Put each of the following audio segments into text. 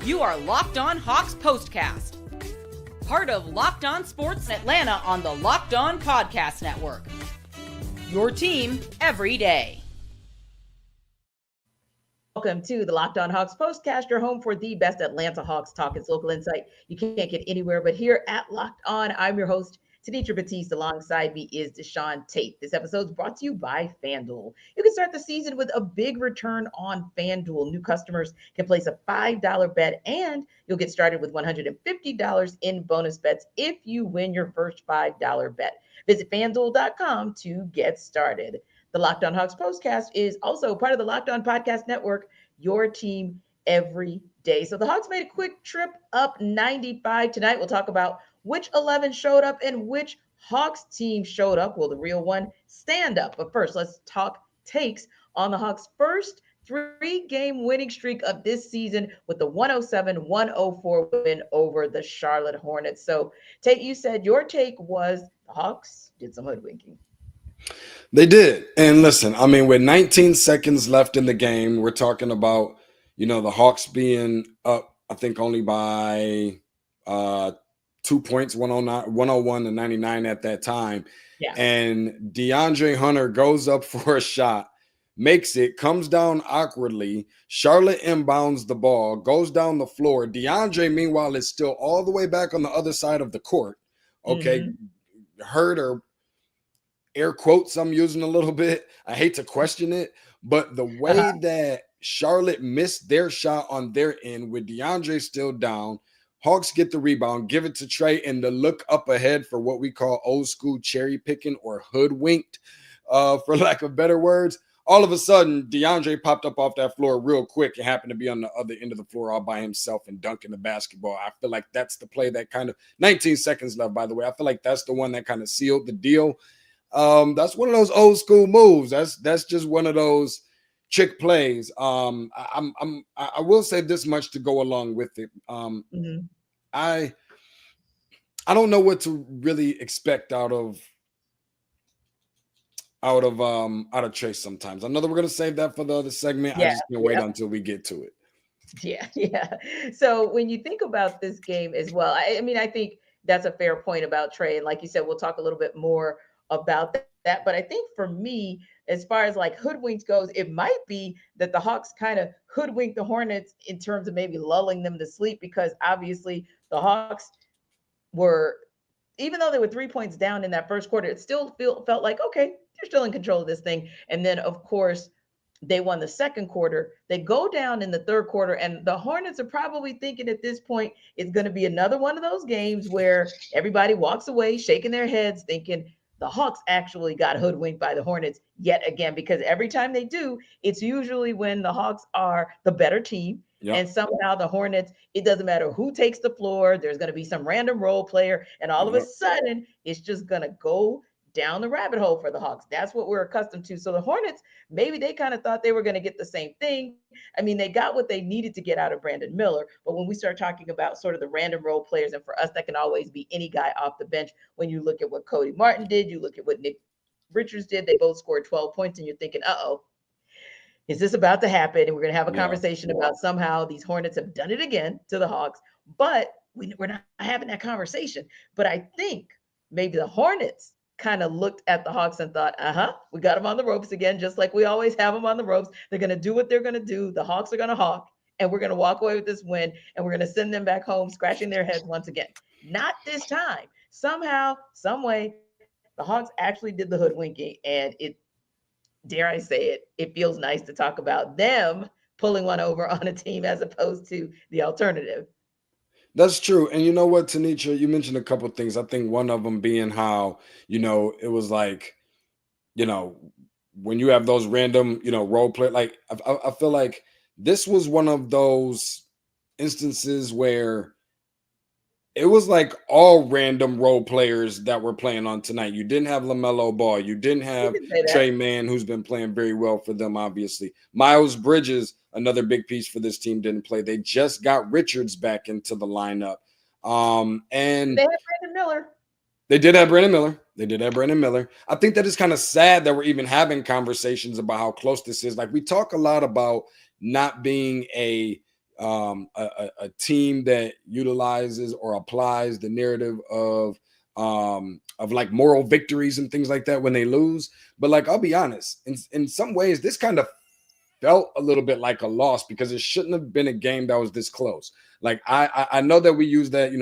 You are Locked On Hawks Postcast, part of Locked On Sports Atlanta on the Locked On Podcast Network. Your team every day. Welcome to the Locked On Hawks Postcast, your home for the best Atlanta Hawks talk. It's local insight you can't get anywhere but here at Locked On. I'm your host, Tenitra, Batiste. Alongside me is DeShaun, Tate. This episode is brought to you by FanDuel. You can start the season with a big return on FanDuel. New customers can place a $5 bet, and you'll get started with $150 in bonus bets if you win your first $5 bet. Visit FanDuel.com to get started. The Locked On Hawks Postcast is also part of the Locked On Podcast Network, your team every day. So the Hawks made a quick trip up 95 tonight. We'll talk about which 11 showed up and which Hawks team showed up. Will the real one stand up? But first, let's talk takes on the Hawks' first 3-game winning streak of this season with the 107-104 win over the Charlotte Hornets. So, Tate, you said your take was the Hawks did some hoodwinking. They did. And listen, I mean, with 19 seconds left in the game, we're talking about, the Hawks being up, I think, only by 2 points, 101 to 99 at that time. Yeah. And DeAndre Hunter goes up for a shot, makes it, comes down awkwardly. Charlotte inbounds the ball, goes down the floor. DeAndre, meanwhile, is still all the way back on the other side of the court. Okay. Hurt, or air quotes I'm using a little bit. I hate to question it, but the way that Charlotte missed their shot on their end with DeAndre still down, Hawks get the rebound, give it to Trey, and the look up ahead for what we call old school cherry picking or hoodwinked, for lack of better words. All of a sudden, DeAndre popped up off that floor real quick and happened to be on the other end of the floor all by himself and dunking the basketball. I feel like that's the play that kind of 19 seconds left, by the way. I feel like that's the one that kind of sealed the deal. That's one of those old school moves. That's just one of those trick plays. I will say this much to go along with it. I don't know what to really expect out of Trey sometimes. I know that we're gonna save that for the other segment. Yeah, I just can't wait until we get to it. Yeah. So when you think about this game as well, I mean, I think that's a fair point about Trey. And like you said, we'll talk a little bit more about that. But I think for me, as far as like hoodwinks goes, it might be that the Hawks kind of hoodwinked the Hornets in terms of maybe lulling them to sleep, because obviously the Hawks were, even though they were 3 points down in that first quarter, it still felt like, okay, they're still in control of this thing. And then, of course, they won the second quarter. They go down in the third quarter, and the Hornets are probably thinking at this point it's going to be another one of those games where everybody walks away shaking their heads thinking the Hawks actually got hoodwinked by the Hornets yet again, because every time they do, it's usually when the Hawks are the better team. Yep. And somehow the Hornets, it doesn't matter who takes the floor, there's going to be some random role player, and all of a sudden it's just going to go down the rabbit hole for the Hawks. That's what we're accustomed to. So the Hornets, maybe they kind of thought they were going to get the same thing. I mean, they got what they needed to get out of Brandon Miller. But when we start talking about sort of the random role players, and for us, that can always be any guy off the bench. When you look at what Cody Martin did, you look at what Nick Richards did, they both scored 12 points, and you're thinking, is this about to happen? And we're going to have a conversation about somehow these Hornets have done it again to the Hawks. But we're not having that conversation. But I think maybe the Hornets kind of looked at the Hawks and thought, we got them on the ropes again, just like we always have them on the ropes. They're going to do what they're going to do. The Hawks are going to hawk, and we're going to walk away with this win, and we're going to send them back home scratching their heads once again. Not this time. Somehow, some way, the Hawks actually did the hoodwinking, and it, dare I say it, it feels nice to talk about them pulling one over on a team as opposed to the alternative. That's true. And you know what, Tenitra, you mentioned a couple of things. I think one of them being how, it was like, when you have those random, role play, like I feel like this was one of those instances where it was like all random role players that were playing on tonight. You didn't have Lamelo Ball. You didn't have Trey Mann, who's been playing very well for them, obviously. Miles Bridges, another big piece for this team, didn't play. They just got Richards back into the lineup. And they had Brandon Miller. They did have Brandon Miller. I think that it's kind of sad that we're even having conversations about how close this is. Like, we talk a lot about not being a a team that utilizes or applies the narrative of like moral victories and things like that when they lose. But like, I'll be honest, in some ways, this kind of felt a little bit like a loss because it shouldn't have been a game that was this close. Like I know that we use that,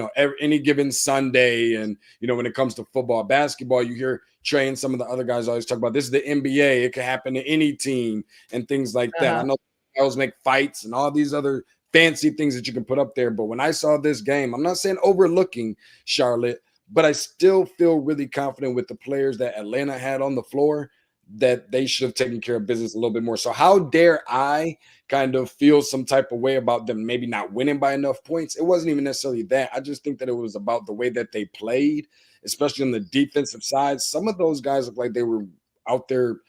any given Sunday, and when it comes to football, basketball, you hear Trey and some of the other guys always talk about this is the NBA. It could happen to any team and things like that. I know girls make fights and all these other fancy things that you can put up there. But when I saw this game, I'm not saying overlooking Charlotte, but I still feel really confident with the players that Atlanta had on the floor that they should have taken care of business a little bit more. So how dare I kind of feel some type of way about them maybe not winning by enough points? It wasn't even necessarily that. I just think that it was about the way that they played, especially on the defensive side. Some of those guys look like they were out there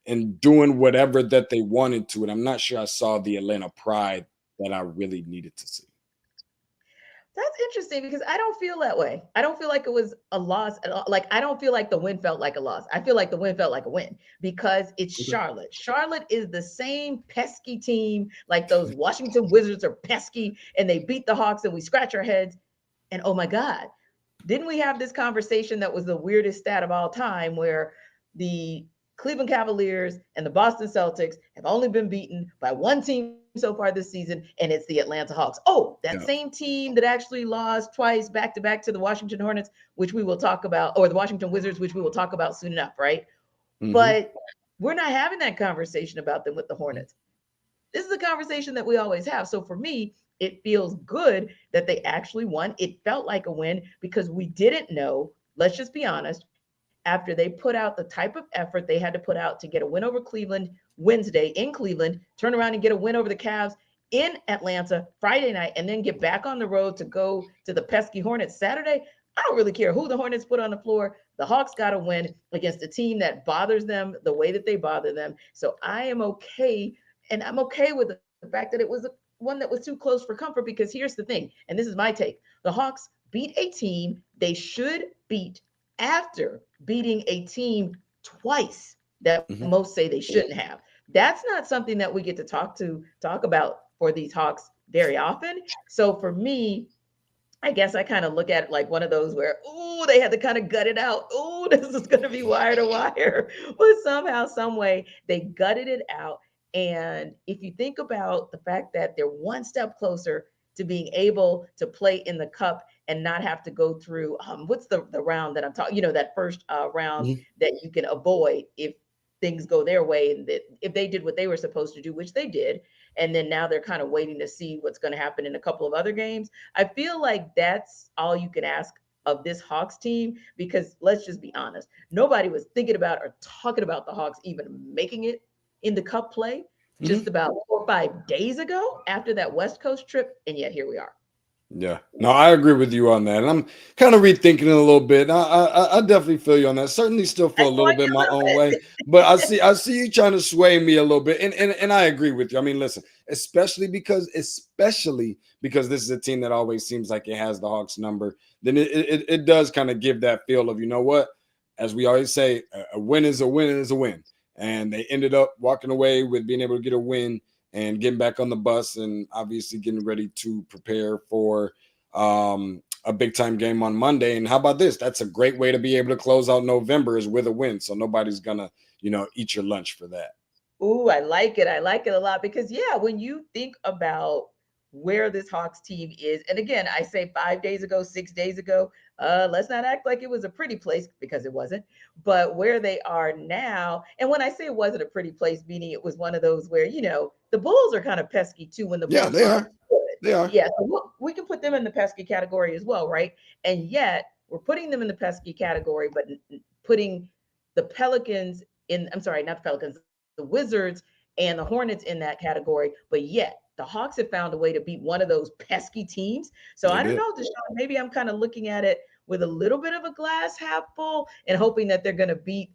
and doing whatever that they wanted to. And I'm not sure I saw the Atlanta pride that I really needed to see. That's interesting because I don't feel that way. I don't feel like it was a loss at all. Like, I don't feel like the win felt like a loss. I feel like the win felt like a win because it's Charlotte. Charlotte is the same pesky team. Like, those Washington Wizards are pesky and they beat the Hawks and we scratch our heads. And oh my God, didn't we have this conversation that was the weirdest stat of all time where the Cleveland Cavaliers and the Boston Celtics have only been beaten by one team so far this season, and it's the Atlanta Hawks. Oh, that same team that actually lost twice back-to-back to the Washington Hornets, which we will talk about, or the Washington Wizards, which we will talk about soon enough, right? But we're not having that conversation about them with the Hornets. This is a conversation that we always have. So for me, it feels good that they actually won. It felt like a win because we didn't know, let's just be honest, after they put out the type of effort they had to put out to get a win over Cleveland Wednesday in Cleveland, turn around and get a win over the Cavs in Atlanta Friday night, and then get back on the road to go to the pesky Hornets Saturday. I don't really care who the Hornets put on the floor. The Hawks got a win against a team that bothers them the way that they bother them. So I am okay, and I'm okay with the fact that it was one that was too close for comfort, because here's the thing, and this is my take. The Hawks beat a team they should beat after beating a team twice that most say they shouldn't have. That's not something that we get to talk about for these Hawks very often. So for me, I guess I kind of look at it like one of those where, oh, they had to kind of gut it out. Oh, this is going to be wire to wire. But somehow, some way, they gutted it out. And if you think about the fact that they're one step closer to being able to play in the cup and not have to go through, what's the round that I'm talking, that first round that you can avoid if things go their way, and that if they did what they were supposed to do, which they did, and then now they're kind of waiting to see what's going to happen in a couple of other games. I feel like that's all you can ask of this Hawks team, because let's just be honest, nobody was thinking about or talking about the Hawks even making it in the cup play just about 4 or 5 days ago after that West Coast trip, and yet here we are. Yeah, no, I agree with you on that. And I'm kind of rethinking it a little bit. I definitely feel you on that. Certainly still feel a little bit my own way, but I see you trying to sway me a little bit. And I agree with you. I mean, listen, especially because this is a team that always seems like it has the Hawks number, then it does kind of give that feel of, you know what, as we always say, a win is a win is a win. And they ended up walking away with being able to get a win and getting back on the bus, and obviously getting ready to prepare for a big-time game on Monday. And how about this? That's a great way to be able to close out November, is with a win. So nobody's going to, eat your lunch for that. Ooh, I like it. I like it a lot because, when you think about where this Hawks team is, and again, I say 5 days ago, 6 days ago, let's not act like it was a pretty place, because it wasn't, but where they are now. And when I say it wasn't a pretty place, meaning it was one of those where, the Bulls are kind of pesky too when the Bulls they are. They are. Yeah, so we can put them in the pesky category as well, right? And yet we're putting them in the pesky category, but putting the Pelicans in, I'm sorry, not the Pelicans, the Wizards and the Hornets in that category, but yet the Hawks have found a way to beat one of those pesky teams. So I don't know, DeShaun, maybe I'm kind of looking at it with a little bit of a glass half full and hoping that they're going to beat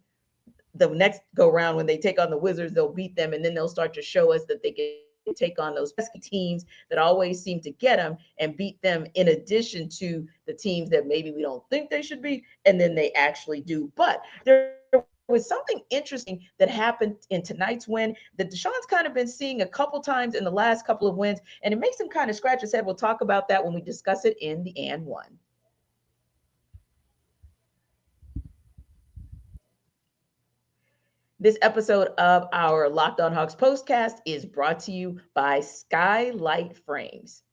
the next go round. When they take on the Wizards, they'll beat them, and then they'll start to show us that they can take on those pesky teams that always seem to get them and beat them, in addition to the teams that maybe we don't think they should beat, and then they actually do. But there was something interesting that happened in tonight's win that DeShaun's kind of been seeing a couple times in the last couple of wins, and it makes him kind of scratch his head. We'll talk about that when we discuss it in the and one. This episode of our Locked On Hawks postcast is brought to you by Skylight Frames.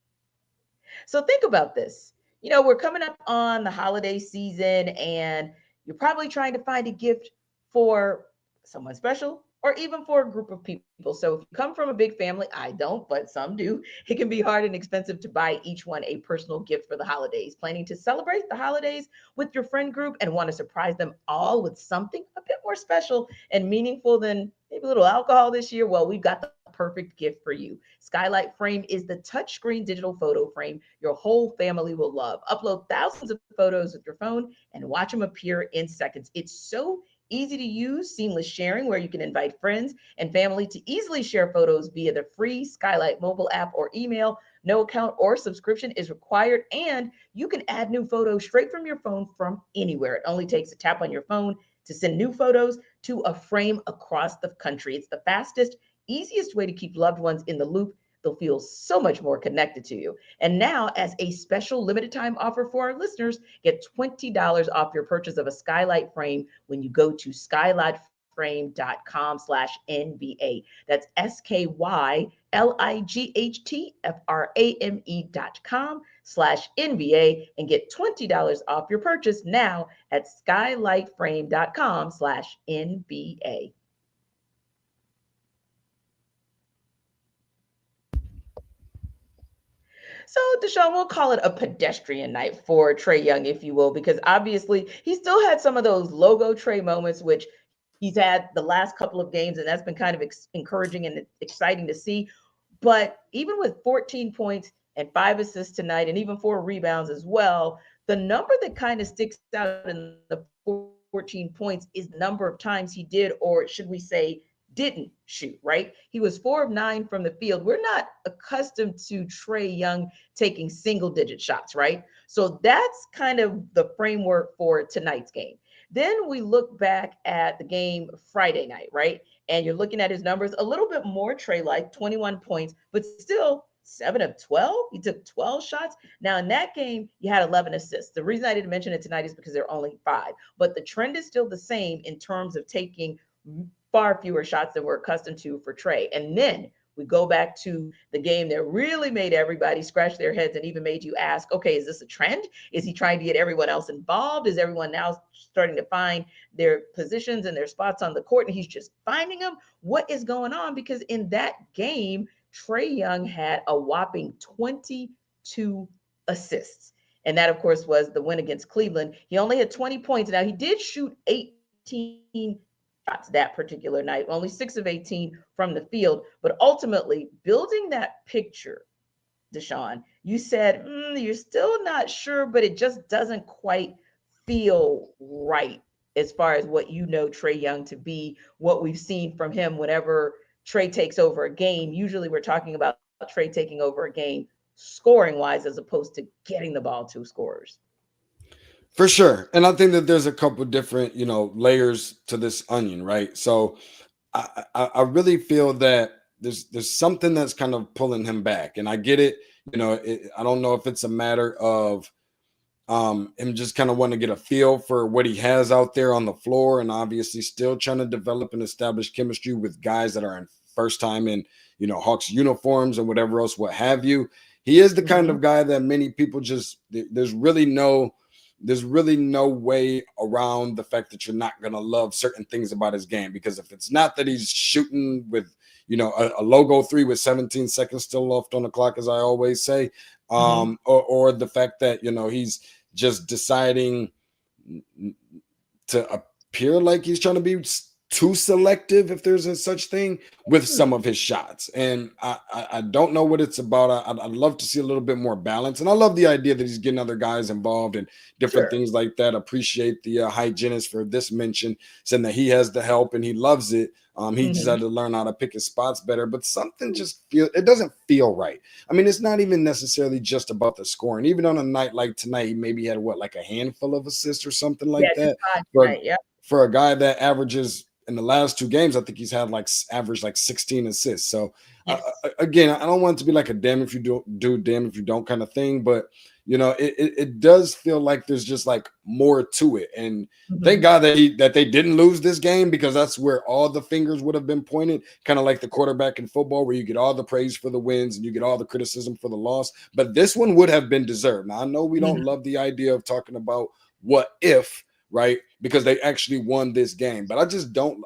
So think about this. You know, we're coming up on the holiday season, and you're probably trying to find a gift for someone special or even for a group of people. So if you come from a big family, I don't, but some do, it can be hard and expensive to buy each one a personal gift for the holidays. Planning to celebrate the holidays with your friend group and want to surprise them all with something a bit more special and meaningful than maybe a little alcohol this year? Well, we've got the perfect gift for you. Skylight Frame is the touchscreen digital photo frame your whole family will love. Upload thousands of photos with your phone and watch them appear in seconds. It's so easy to use, seamless sharing where you can invite friends and family to easily share photos via the free Skylight mobile app or email. No account or subscription is required, and you can add new photos straight from your phone from anywhere. It only takes a tap on your phone to send new photos to a frame across the country. It's the fastest, easiest way to keep loved ones in the loop. They'll feel so much more connected to you. And now, as a special limited time offer for our listeners, get $20 off your purchase of a Skylight frame when you go to skylightframe.com/NBA. That's SKYLIGHTFRAME.com/NBA and get $20 off your purchase now at skylightframe.com/NBA. So, DeShaun, we'll call it a pedestrian night for Trae Young, if you will, because obviously he still had some of those logo Trae moments, which he's had the last couple of games, and that's been kind of encouraging and exciting to see. But even with 14 points and 5 assists tonight, and even 4 rebounds as well, the number that kind of sticks out in the 14 points is the number of times he did, or should we say, didn't shoot, right? He was 4 of 9 from the field. We're not accustomed to Trae Young taking single-digit shots, right? So that's kind of the framework for tonight's game. Then we look back at the game Friday night, right? And you're looking at his numbers a little bit more Trae-like, 21 points, but still 7 of 12. He took 12 shots. Now, in that game, you had 11 assists. The reason I didn't mention it tonight is because there are only 5. But the trend is still the same in terms of taking far fewer shots than we're accustomed to for Trae. And then we go back to the game that really made everybody scratch their heads and even made you ask, okay, is this a trend? Is he trying to get everyone else involved? Is everyone now starting to find their positions and their spots on the court, and he's just finding them? What is going on? Because in that game, Trae Young had a whopping 22 assists. And that, of course, was the win against Cleveland. He only had 20 points. Now, he did shoot 18 shots that particular night, only 6 of 18 from the field. But ultimately, building that picture, DeShaun, you said, you're still not sure, but it just doesn't quite feel right as far as what you know Trae Young to be, what we've seen from him whenever Trae takes over a game. Usually we're talking about Trae taking over a game scoring-wise as opposed to getting the ball to scorers. For sure. And I think that there's a couple different, layers to this onion, right? So I really feel that there's something that's kind of pulling him back. And I get it. I don't know if it's a matter of him just kind of wanting to get a feel for what he has out there on the floor, and obviously still trying to develop and establish chemistry with guys that are in first time in, Hawks uniforms and whatever else, what have you. He is the kind of guy that many people there's really no way around the fact that you're not going to love certain things about his game, because if it's not that he's shooting with, a logo 3 with 17 seconds still left on the clock, as I always say, or the fact that, he's just deciding to appear like he's trying to be too selective, if there's a such thing, with some of his shots. And I don't know what it's about. I'd love to see a little bit more balance. And I love the idea that he's getting other guys involved and different things like that. Appreciate the hygienist for this mention, saying that he has the help and he loves it. He just had to learn how to pick his spots better, but something it doesn't feel right. I mean, it's not even necessarily just about the scoring. Even on a night like tonight, he maybe had like a handful of assists or something like that. for a guy that averages in the last 2 games, I think he's had averaged 16 assists. So Yes. again, I don't want it to be like a damn if you do, damn if you don't kind of thing, but it does feel like there's just like more to it. And thank God that they didn't lose this game, because that's where all the fingers would have been pointed, kind of like the quarterback in football, where you get all the praise for the wins and you get all the criticism for the loss. But this one would have been deserved. Now, I know we don't love the idea of talking about what if, right? Because they actually won this game, but I just don't.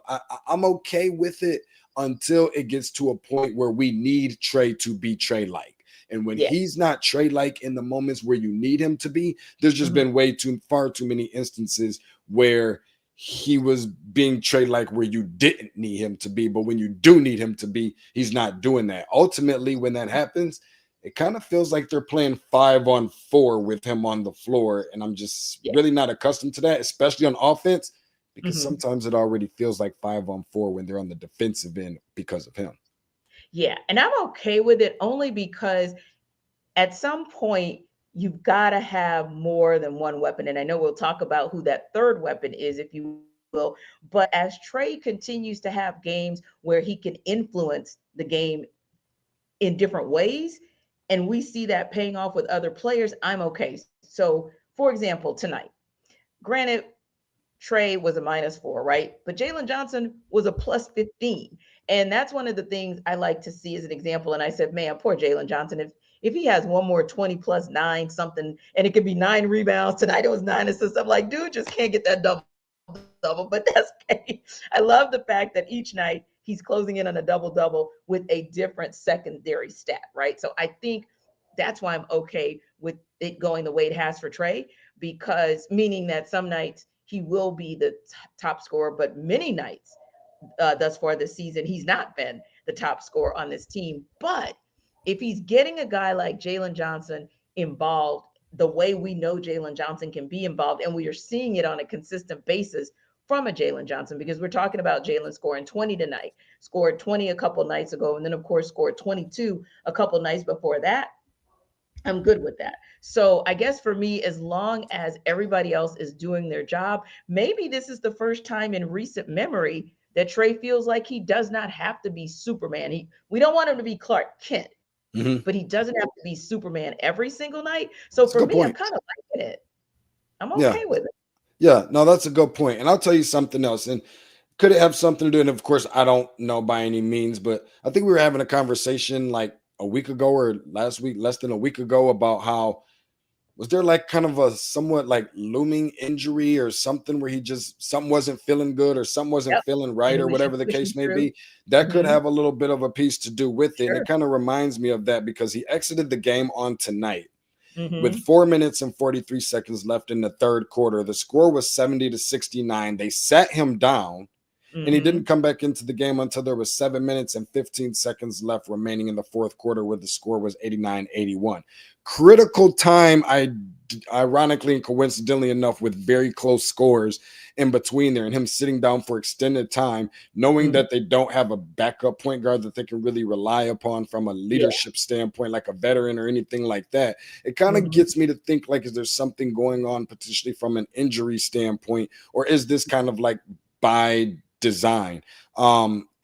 I'm okay with it until it gets to a point where we need Trey to be Trey-like. And when he's not Trey-like in the moments where you need him to be, there's just been far too many instances where he was being Trey-like where you didn't need him to be. But when you do need him to be, he's not doing that. Ultimately, when that happens, it kind of feels like they're playing 5-on-4 with him on the floor. And I'm just really not accustomed to that, especially on offense, because sometimes it already feels like 5-on-4 when they're on the defensive end because of him. Yeah, and I'm okay with it only because at some point you've got to have more than one weapon. And I know we'll talk about who that third weapon is, if you will. But as Trey continues to have games where he can influence the game in different ways, and we see that paying off with other players, I'm okay. So, for example, tonight, granted, Trey was a -4, right? But Jalen Johnson was a +15. And that's one of the things I like to see as an example. And I said, man, poor Jalen Johnson. If he has one more 20 plus 9 something, and it could be 9 rebounds, tonight it was 9 assists. I'm like, dude, just can't get that double. But that's okay. I love the fact that each night he's closing in on a double with a different secondary stat, right? So I think that's why I'm okay with it going the way it has for Trey, because meaning that some nights he will be the top scorer, but many nights thus far this season, he's not been the top scorer on this team. But if he's getting a guy like Jalen Johnson involved the way we know Jalen Johnson can be involved, and we are seeing it on a consistent basis from a Jalen Johnson, because we're talking about Jalen scoring 20 tonight, scored 20 a couple nights ago, and then, of course, scored 22 a couple nights before that. I'm good with that. So I guess for me, as long as everybody else is doing their job, maybe this is the first time in recent memory that Trey feels like he does not have to be Superman. We don't want him to be Clark Kent, but he doesn't have to be Superman every single night. So for me, I'm kind of liking it. I'm okay with it. Yeah, no, that's a good point. And I'll tell you something else. And could it have something to do? And of course, I don't know by any means, but I think we were having a conversation like a week ago or last week, less than a week ago, about how was there like kind of a somewhat like looming injury or something where something wasn't feeling good or something wasn't feeling right, or whatever the case may be. That could have a little bit of a piece to do with it. And it kind of reminds me of that, because he exited the game on tonight with 4 minutes and 43 seconds left in the third quarter. The score was 70-69. They sat him down. And he didn't come back into the game until there was 7 minutes and 15 seconds left remaining in the fourth quarter, where the score was 89-81. Critical time, ironically and coincidentally enough, with very close scores in between there, and him sitting down for extended time, knowing that they don't have a backup point guard that they can really rely upon from a leadership standpoint, like a veteran or anything like that. It kind of gets me to think, like, is there something going on potentially from an injury standpoint, or is this kind of like by design?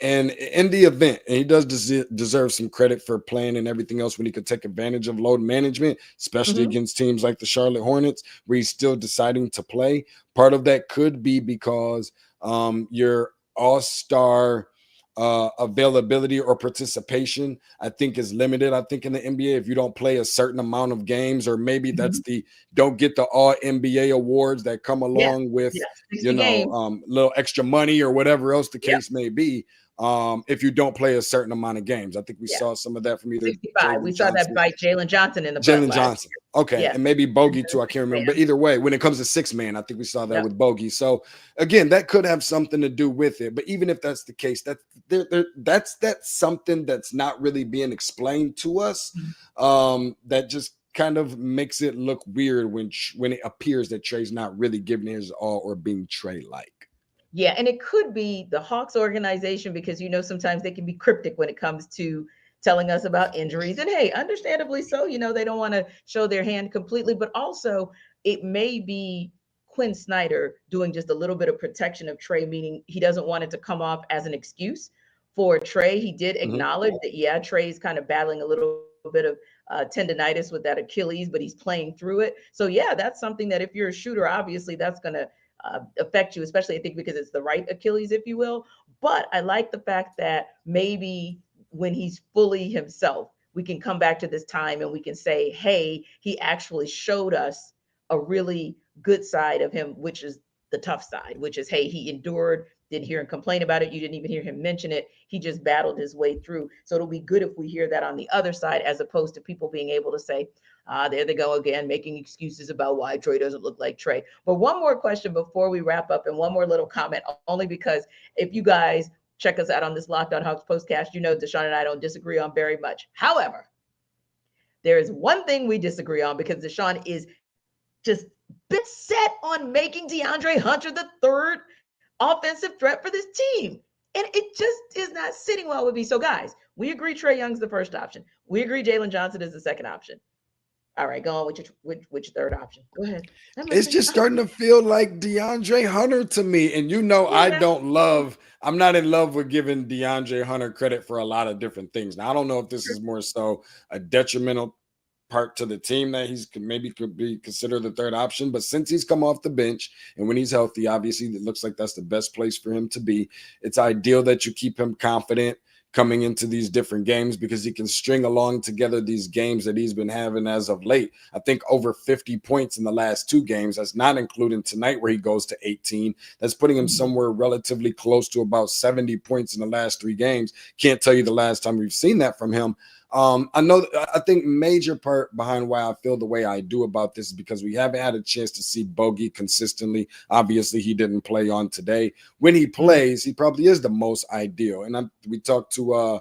And in the event, and he does deserve some credit for playing and everything else when he could take advantage of load management, especially against teams like the Charlotte Hornets, where he's still deciding to play. Part of that could be because your all-star availability or participation, I think, is limited. I think in the NBA, if you don't play a certain amount of games, or maybe that's don't get the all NBA awards that come along with, little extra money or whatever else the case may be. If you don't play a certain amount of games, I think we saw some of that from either 65. We saw that by Jalen Johnson in the Jalen Johnson. Okay. And maybe Bogey too. I can't remember. But either way, when it comes to 6-man, I think we saw that with Bogey. So again, that could have something to do with it. But even if that's the case, that's something that's not really being explained to us. That just kind of makes it look weird when it appears that Trey's not really giving his all or being Trey-like. Yeah, and it could be the Hawks organization, because sometimes they can be cryptic when it comes to telling us about injuries. And hey, understandably so, they don't want to show their hand completely, but also it may be Quinn Snyder doing just a little bit of protection of Trey, meaning he doesn't want it to come off as an excuse for Trey. He did acknowledge that, yeah, Trey's kind of battling a little bit of tendonitis with that Achilles, but he's playing through it. So, yeah, that's something that if you're a shooter, obviously that's going to affect you, especially I think because it's the right Achilles, if you will. But I like the fact that maybe when he's fully himself, we can come back to this time and we can say, hey, he actually showed us a really good side of him, which is the tough side, which is, hey, he endured, didn't hear him complain about it. You didn't even hear him mention it. He just battled his way through. So it'll be good if we hear that on the other side, as opposed to people being able to say, there they go again, making excuses about why Trey doesn't look like Trey. But one more question before we wrap up, and one more little comment, only because if you guys check us out on this Locked On Hawks postcast, you know DeShaun and I don't disagree on very much. However, there is one thing we disagree on, because DeShaun is just been set on making DeAndre Hunter the third offensive threat for this team. And it just is not sitting well with me. So, guys, we agree Trae Young's the first option. We agree Jalen Johnson is the second option. All right, go on with which third option. Go ahead. It's just starting to feel like DeAndre Hunter to me. And you know, Yeah. I'm not in love with giving DeAndre Hunter credit for a lot of different things. Now, I don't know if this is more so a detrimental part to the team that he's could be considered the third option, but since he's come off the bench and when he's healthy, obviously it looks like that's the best place for him to be. It's ideal that you keep him confident coming into these different games, because he can string along together these games that he's been having as of late. I think over 50 points in the last 2 games. That's not including tonight where he goes to 18. That's putting him somewhere relatively close to about 70 points in the last 3 games. Can't tell you the last time we've seen that from him. I think major part behind why I feel the way I do about this is because we haven't had a chance to see Bogey consistently. Obviously, he didn't play on today. When he plays, he probably is the most ideal. And we talked to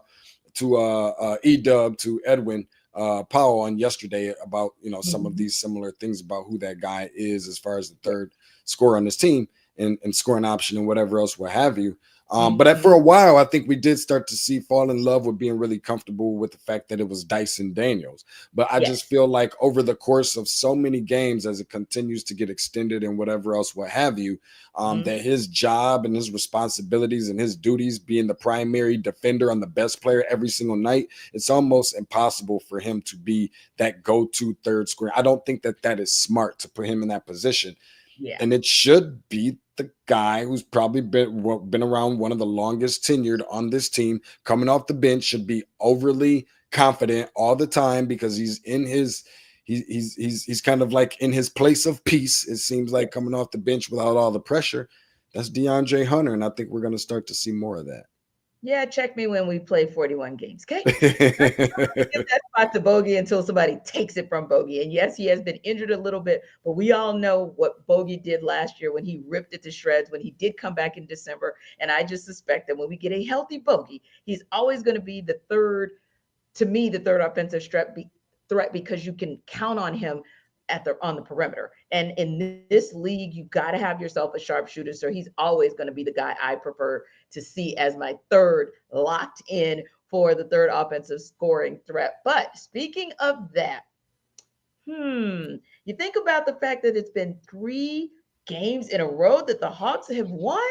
E-Dub, to Edwin Powell on yesterday about, some of these similar things about who that guy is as far as the third scorer on this team and scoring option and whatever else, what have you. But for a while, I think we did start to fall in love with being really comfortable with the fact that it was Dyson Daniels. But I just feel like over the course of so many games, as it continues to get extended and whatever else, what have you, that his job and his responsibilities and his duties being the primary defender on the best player every single night, it's almost impossible for him to be that go-to third scorer. I don't think that is smart to put him in that position. Yeah. And it should be the guy who's probably been around one of the longest tenured on this team, coming off the bench, should be overly confident all the time because he's in his he's kind of like in his place of peace. It seems like, coming off the bench without all the pressure. That's DeAndre Hunter, and I think we're going to start to see more of that. Yeah, check me when we play 41 games, okay? Get that spot to Bogey until somebody takes it from Bogey. And yes, he has been injured a little bit, but we all know what Bogey did last year when he ripped it to shreds, when he did come back in December. And I just suspect that when we get a healthy Bogey, he's always going to be the third offensive threat, because you can count on him on the perimeter. And in this league, you got to have yourself a sharpshooter. So he's always going to be the guy I prefer to see as my third, locked in for the third offensive scoring threat. But speaking of that, you think about the fact that it's been 3 games in a row that the Hawks have won.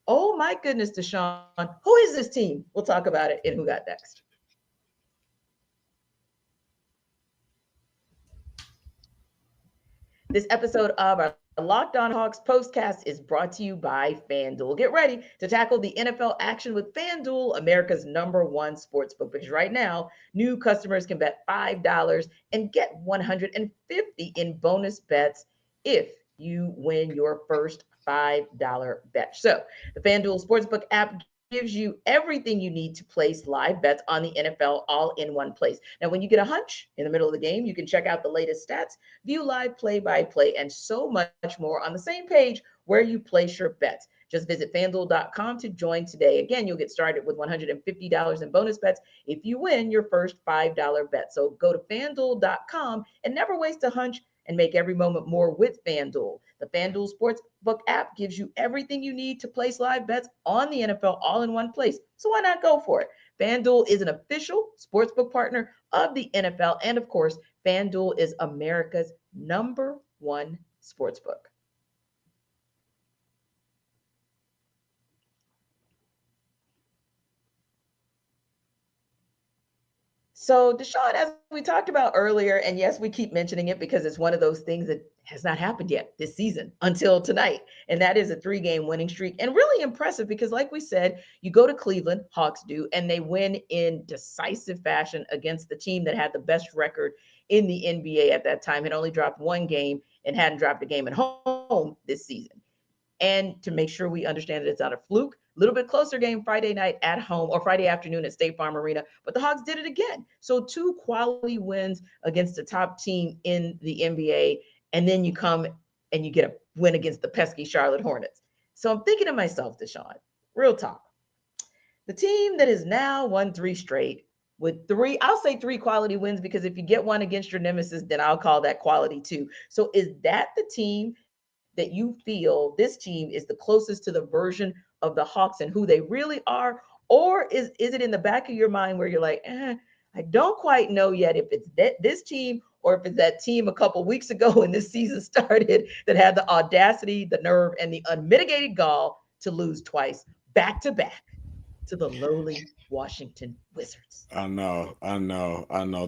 Oh my goodness, DeShaun, who is this team? We'll talk about it in Who Got Next. This episode of our Locked On Hawks postcast is brought to you by FanDuel. Get ready to tackle the NFL action with FanDuel, America's #1 sportsbook, because right now, new customers can bet $5 and get $150 in bonus bets if you win your first $5 bet. So the FanDuel Sportsbook app gives you everything you need to place live bets on the NFL all in one place. Now, when you get a hunch in the middle of the game, you can check out the latest stats, view live play-by-play, and so much more on the same page where you place your bets. Just visit FanDuel.com to join today. Again, you'll get started with $150 in bonus bets if you win your first $5 bet. So go to FanDuel.com and never waste a hunch and make every moment more with FanDuel. The FanDuel Sportsbook app gives you everything you need to place live bets on the NFL all in one place. So why not go for it? FanDuel is an official sportsbook partner of the NFL. And of course, FanDuel is America's #1 sportsbook. So DeShaun, as we talked about earlier, and yes, we keep mentioning it because it's one of those things that has not happened yet this season until tonight. And that is a 3-game winning streak. And really impressive because, like we said, you go to Cleveland, Hawks do, and they win in decisive fashion against the team that had the best record in the NBA at that time, had only dropped one game and hadn't dropped a game at home this season. And to make sure we understand that it's not a fluke, a little bit closer game Friday night at home or Friday afternoon at State Farm Arena, but the Hawks did it again. So 2 quality wins against the top team in the NBA, and then you come and you get a win against the pesky Charlotte Hornets. So I'm thinking to myself, DeShaun, real talk, the team that has now won 3 straight with 3, I'll say 3 quality wins, because if you get one against your nemesis, then I'll call that quality too. So is that the team that you feel this team is the closest to the version of the Hawks and who they really are? Or is it in the back of your mind where you're like, I don't quite know yet if it's this team or if it's that team a couple weeks ago when this season started that had the audacity, the nerve, and the unmitigated gall to lose twice back to back to the lowly Washington Wizards. I know.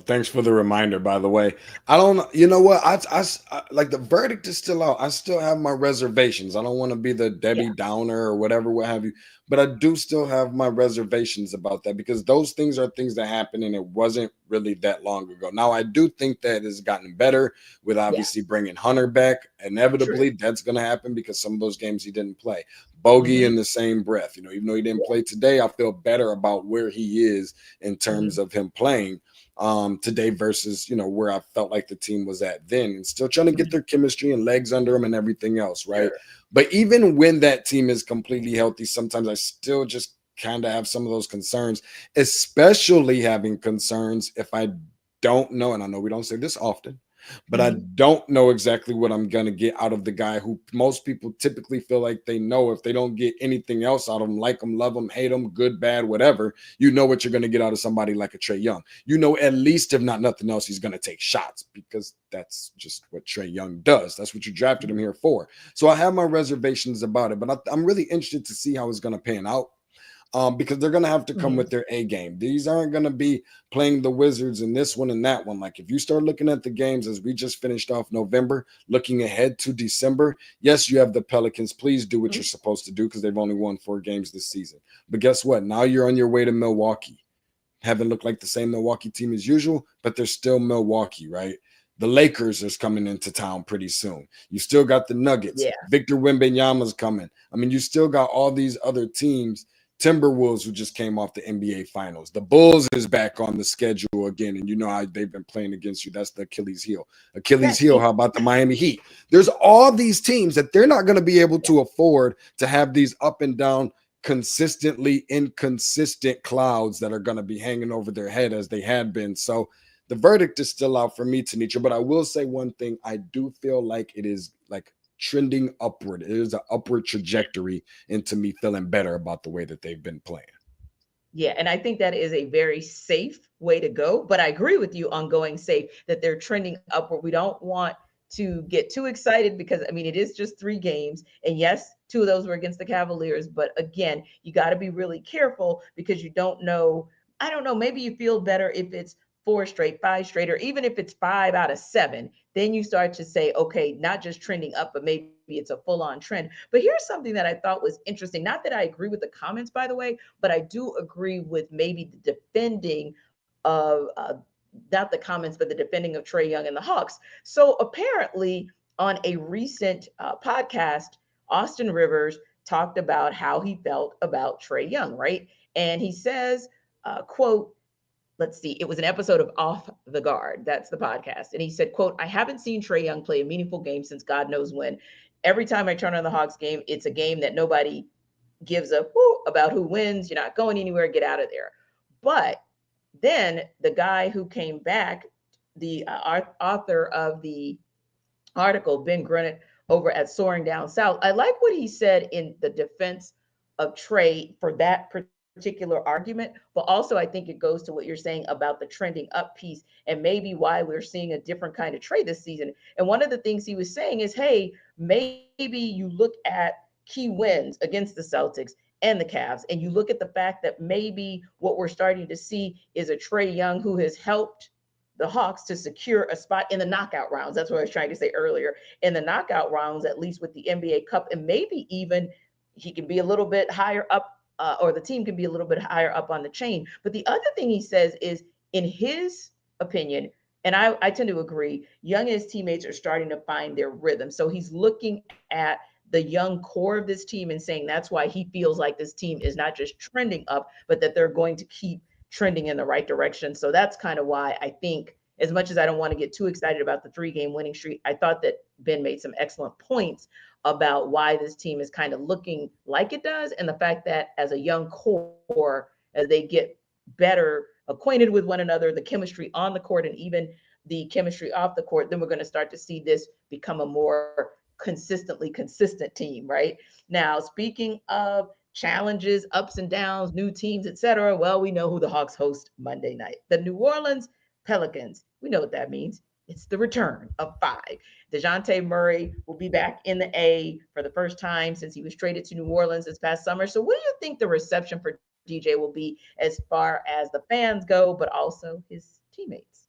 Thanks for the reminder, by the way. I don't, you know what? I like, the verdict is still out. I still have my reservations. I don't want to be the Debbie Downer or whatever, what have you, but I do still have my reservations about that, because those things are things that happen and it wasn't really that long ago. Now, I do think that it's gotten better with obviously bringing Hunter back. Inevitably, that's going to happen because some of those games he didn't play. Bogey in the same breath, you know, even though he didn't play today, I feel better about where he is in terms of him playing today versus, you know, where I felt like the team was at then, and still trying to get their chemistry and legs under them and everything else, right? But even when that team is completely healthy, sometimes I still just kind of have some of those concerns, especially having concerns if I don't know, and I know we don't say this often, but I don't know exactly what I'm going to get out of the guy who most people typically feel like they know. If they don't get anything else out of him, like him, love him, hate him, good, bad, whatever, you know what you're going to get out of somebody like a Trae Young. You know, at least if not nothing else, he's going to take shots, because that's just what Trae Young does. That's what you drafted him here for. So I have my reservations about it, but I'm really interested to see how it's going to pan out. Because they're going to have to come with their A game. These aren't going to be playing the Wizards in this one and that one. Like, if you start looking at the games as we just finished off November, looking ahead to December, yes, you have the Pelicans. Please do what you're supposed to do, because they've only won 4 games this season. But guess what? Now you're on your way to Milwaukee. Haven't looked like the same Milwaukee team as usual, but they're still Milwaukee, right? The Lakers is coming into town pretty soon. You still got the Nuggets. Victor Wembanyama's coming. I mean, you still got all these other teams. Timberwolves, who just came off the NBA Finals. The Bulls is back on the schedule again, and you know how they've been playing against you. That's the Achilles heel. How about the Miami Heat? There's all these teams that they're not going to be able to afford to have these up and down, consistently inconsistent clouds that are going to be hanging over their head as they had been. So the verdict is still out for me, Tenitra, but I will say one thing. I do feel like it is like trending upward. It is an upward trajectory into me feeling better about the way that they've been playing. Yeah, and I think that is a very safe way to go. But I agree with you on going safe, that they're trending upward. We don't want to get too excited because, I mean, it is just 3 games. And yes, 2 of those were against the Cavaliers. But again, you got to be really careful because you don't know. I don't know. Maybe you feel better if it's 4 straight, 5 straight, or even if it's 5 out of 7, then you start to say, okay, not just trending up, but maybe it's a full-on trend. But here's something that I thought was interesting. Not that I agree with the comments, by the way, but I do agree with maybe the defending of, not the comments, but the defending of Trae Young and the Hawks. So apparently on a recent podcast, Austin Rivers talked about how he felt about Trae Young, right? And he says, quote, let's see, it was an episode of Off the Guard. That's the podcast. And he said, quote, I haven't seen Trae Young play a meaningful game since God knows when. Every time I turn on the Hawks game, it's a game that nobody gives a whoo about who wins. You're not going anywhere. Get out of there. But then the guy who came back, the author of the article, Ben Grunnett, over at Soaring Down South, I like what he said in the defense of Trae for that particular argument, but also I think it goes to what you're saying about the trending up piece and maybe why we're seeing a different kind of Trae this season. And one of the things he was saying is, hey, maybe you look at key wins against the Celtics and the Cavs. And you look at the fact that maybe what we're starting to see is a Trae Young who has helped the Hawks to secure a spot in the knockout rounds. That's what I was trying to say earlier. In the knockout rounds, at least with the NBA Cup, and maybe even he can be a little bit higher up, or the team can be a little bit higher up on the chain. But the other thing he says is, in his opinion, and I tend to agree, Young and his teammates are starting to find their rhythm. So he's looking at the young core of this team and saying that's why he feels like this team is not just trending up, but that they're going to keep trending in the right direction. So that's kind of why I think, as much as I don't want to get too excited about the 3-game winning streak, I thought that Ben made some excellent points about why this team is kind of looking like it does, and the fact that as a young core, as they get better acquainted with one another, the chemistry on the court and even the chemistry off the court, then we're going to start to see this become a more consistent team. Right now, speaking of challenges, ups and downs, new teams, etc., well, we know who the Hawks host Monday night. The New Orleans Pelicans. We know what that means. It's the return of 5. Dejounte Murray will be back in the A for the first time since he was traded to New Orleans this past summer. So what do you think the reception for DJ will be as far as the fans go, but also his teammates?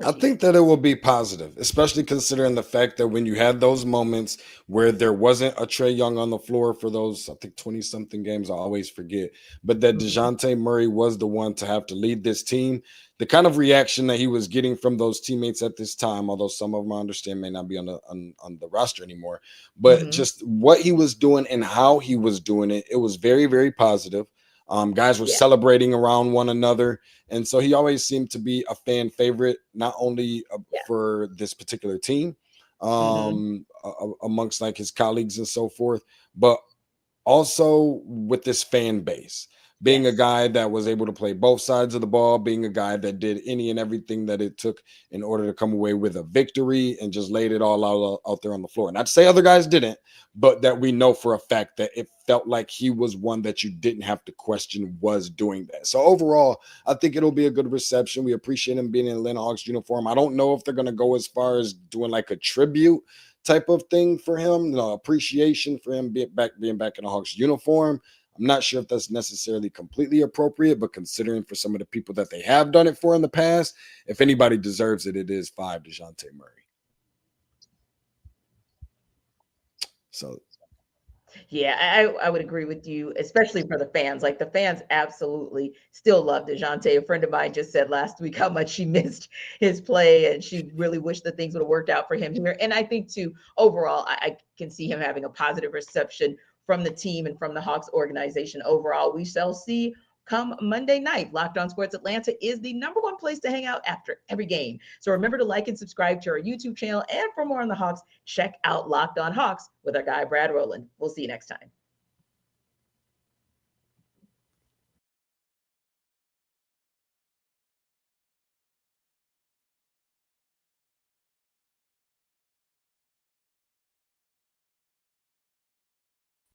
I think that it will be positive, especially considering the fact that when you had those moments where there wasn't a Trae Young on the floor for those, I think, 20-something games, I always forget, but that Dejounte Murray was the one to have to lead this team. The kind of reaction that he was getting from those teammates at this time, although some of them I understand may not be on the roster anymore, but just what he was doing and how he was doing it, it was very, very positive. Guys were celebrating around one another. And so he always seemed to be a fan favorite, not only for this particular team, amongst like his colleagues and so forth, but also with this fan base. Being a guy that was able to play both sides of the ball, being a guy that did any and everything that it took in order to come away with a victory and just laid it all out there on the floor. Not to say other guys didn't, but that we know for a fact that it felt like he was one that you didn't have to question was doing that. So overall, I think it'll be a good reception. We appreciate him being in Atlanta Hawks uniform. I don't know if they're going to go as far as doing like a tribute type of thing for him, appreciation for him being back in the Hawks uniform. I'm not sure if that's necessarily completely appropriate, but considering for some of the people that they have done it for in the past, if anybody deserves it, it is 5 Dejounte Murray. So, yeah, I would agree with you, especially for the fans. Like the fans absolutely still love DeJounte. A friend of mine just said last week how much she missed his play and she really wished that things would have worked out for him here. And I think too, overall, I can see him having a positive reception from the team and from the Hawks organization overall. We shall see come Monday night. Locked On Sports Atlanta is the #1 place to hang out after every game. So remember to like and subscribe to our YouTube channel. And for more on the Hawks, check out Locked On Hawks with our guy, Brad Rowland. We'll see you next time.